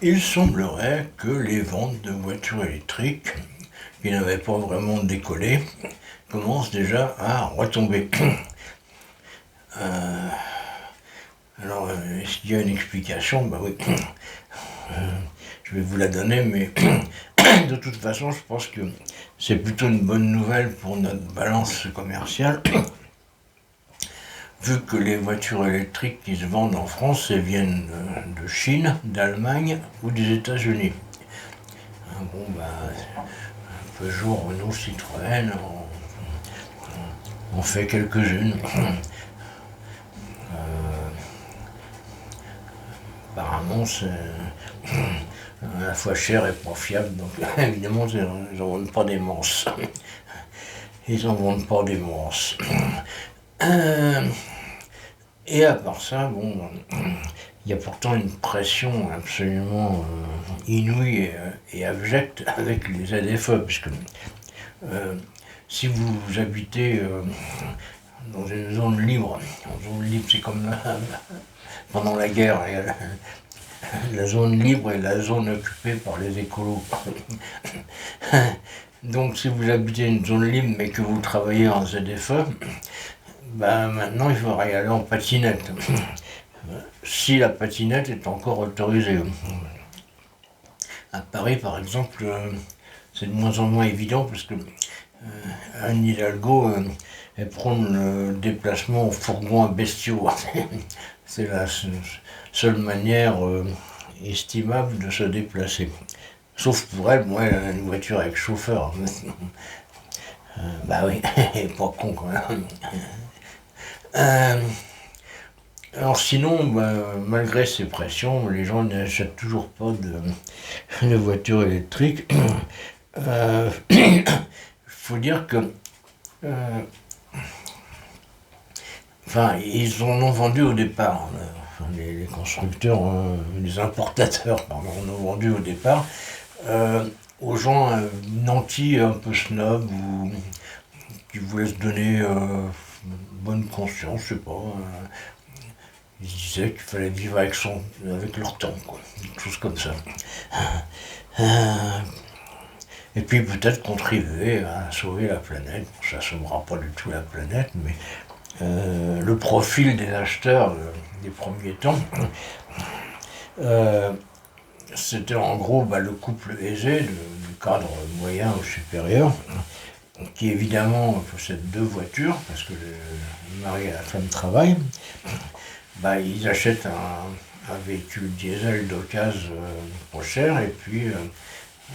Il semblerait que les ventes de voitures électriques, qui n'avaient pas vraiment décollé, commencent déjà à retomber. Euh, alors, est-ce qu'il y a une explication? Bah oui, je vais vous la donner, mais de toute façon, je pense que c'est plutôt une bonne nouvelle pour notre balance commerciale, vu que les voitures électriques qui se vendent en France, elles viennent de Chine, d'Allemagne ou des États-Unis. Bon, bah, Peugeot, Renault, Citroën, on fait quelques-unes. Apparemment, c'est à la fois cher et pas fiable, donc évidemment, ils n'en vendent pas des manches. Ils en vendent pas des manches. Euh, et à part ça, bon, il y a pourtant une pression absolument inouïe et abjecte avec les ZFE, puisque euh, si vous habitez dans une zone libre, c'est comme pendant la guerre, la zone libre et la zone occupée par les écolos. Donc si vous habitez une zone libre mais que vous travaillez en ZFE, ben maintenant il faudra y aller en patinette. Si la patinette est encore autorisée. À Paris par exemple, c'est de moins en moins évident parce que Anne Hidalgo elle prône le déplacement au fourgon à bestiaux. C'est la seule manière estimable de se déplacer. Sauf pour elle, moi, elle a une voiture avec chauffeur. Bah oui, pas con quand même. Euh, alors sinon, bah, malgré ces pressions, les gens n'achètent toujours pas de voitures électriques. Il faut dire que enfin, ils en ont vendu au départ. Les constructeurs, les importateurs, pardon, en ont vendu au départ aux gens nantis, un peu snob, ou qui voulaient se donner bonne conscience, je sais pas. Ils disaient qu'il fallait vivre avec leur temps, quoi. Quelque chose comme ça. Euh, et puis peut-être contribuer à sauver la planète. Ça ne sauvera pas du tout la planète, mais le profil des acheteurs des premiers temps, euh, c'était en gros le couple aisé, du cadre moyen ou supérieur, qui évidemment possède deux voitures, parce que le mari et la femme travaillent. Ils achètent un véhicule diesel d'occasion pas cher, et puis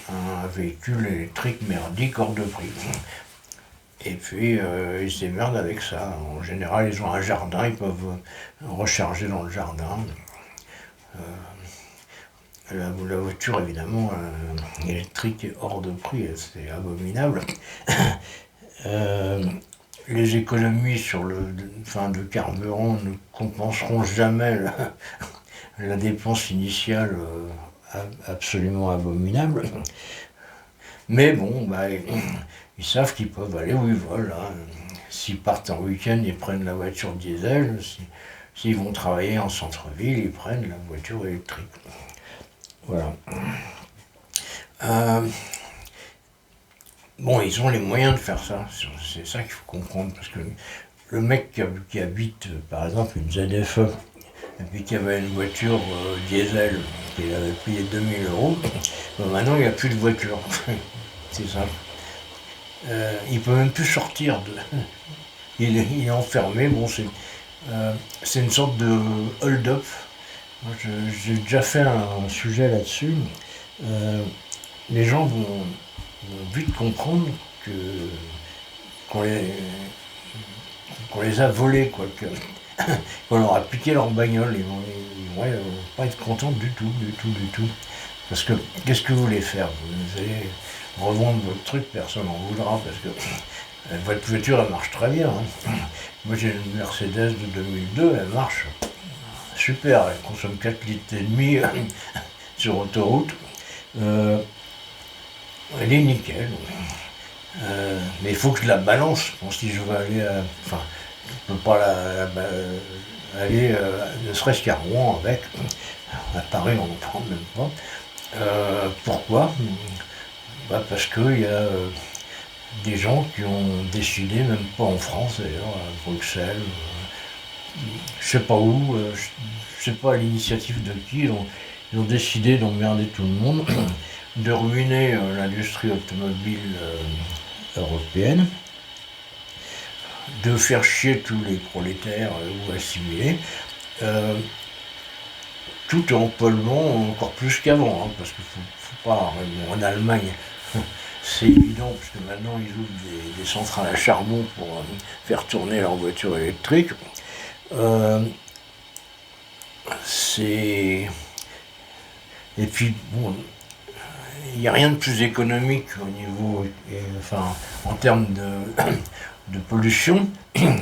un véhicule électrique merdique hors de prix. Et puis ils se démerdent avec ça. En général, ils ont un jardin, ils peuvent recharger dans le jardin. La voiture, évidemment, électrique est hors de prix, c'est abominable. Euh, les économies sur de carburant ne compenseront jamais la dépense initiale absolument abominable. Mais bon, ils savent qu'ils peuvent aller où ils veulent. Hein. S'ils partent en week-end, ils prennent la voiture diesel. S'ils vont travailler en centre-ville, ils prennent la voiture électrique. Voilà. Euh, bon, ils ont les moyens de faire ça. C'est ça qu'il faut comprendre. Parce que le mec qui habite, par exemple, une ZFE, et puis qui avait une voiture diesel, qui avait payé 2000 €, maintenant il n'y a plus de voiture. C'est simple. Il peut même plus sortir. Il est enfermé. Bon, c'est une sorte de hold-up. J'ai déjà fait un sujet là-dessus. Euh, les gens vont vite comprendre que qu'on les, qu'on les a volés, quoi, qu'on leur a piqué leur bagnole. Ils vont pas être contents du tout, du tout, du tout. Parce que qu'est-ce que vous voulez faire? Vous allez revendre votre truc, personne n'en voudra, parce que votre voiture, elle marche très bien. Hein. Moi, j'ai une Mercedes de 2002, elle marche super, elle consomme 4 litres et demi sur autoroute. Elle est nickel. Mais il faut que je la balance. Bon, si je veux aller enfin, je peux pas aller ne serait-ce qu'à Rouen avec. À Paris, on ne prend même pas. Pourquoi? Parce qu'il y a des gens qui ont décidé, même pas en France d'ailleurs, à Bruxelles, je sais pas où, je sais pas à l'initiative de qui, ils ont décidé d'emmerder tout le monde, de ruiner l'industrie automobile européenne, de faire chier tous les prolétaires ou assimilés, euh, tout en polluant encore plus qu'avant, hein, parce qu'il faut pas, en Allemagne, c'est évident, parce que maintenant ils ouvrent des centrales à charbon pour faire tourner leurs voitures électriques. Euh, c'est... Et puis, bon, il n'y a rien de plus économique au niveau, enfin, en termes de pollution. Il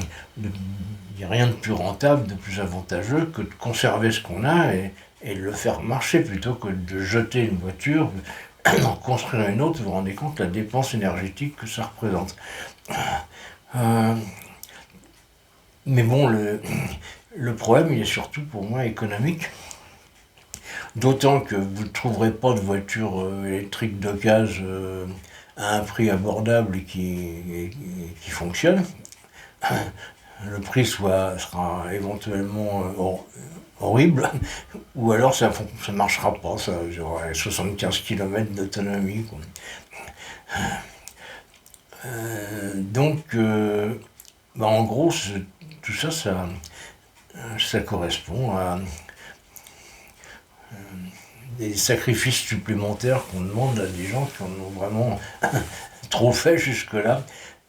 n'y a rien de plus rentable, de plus avantageux que de conserver ce qu'on a et de le faire marcher plutôt que de jeter une voiture, d'en construire une autre. Vous vous rendez compte de la dépense énergétique que ça représente. Euh, mais bon, le problème, il est surtout pour moi économique. D'autant que vous ne trouverez pas de voiture électrique d'occasion à un prix abordable et qui fonctionne. Le prix sera éventuellement horrible, ou alors ça ne marchera pas, ça j'aurai 75 km d'autonomie. Donc, en gros, tout ça, ça correspond à des sacrifices supplémentaires qu'on demande à des gens qui en ont vraiment trop fait jusque-là,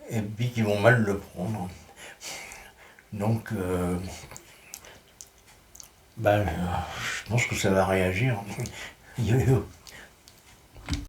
et puis qui vont mal le prendre. Donc, je pense que ça va réagir. Yo-yo.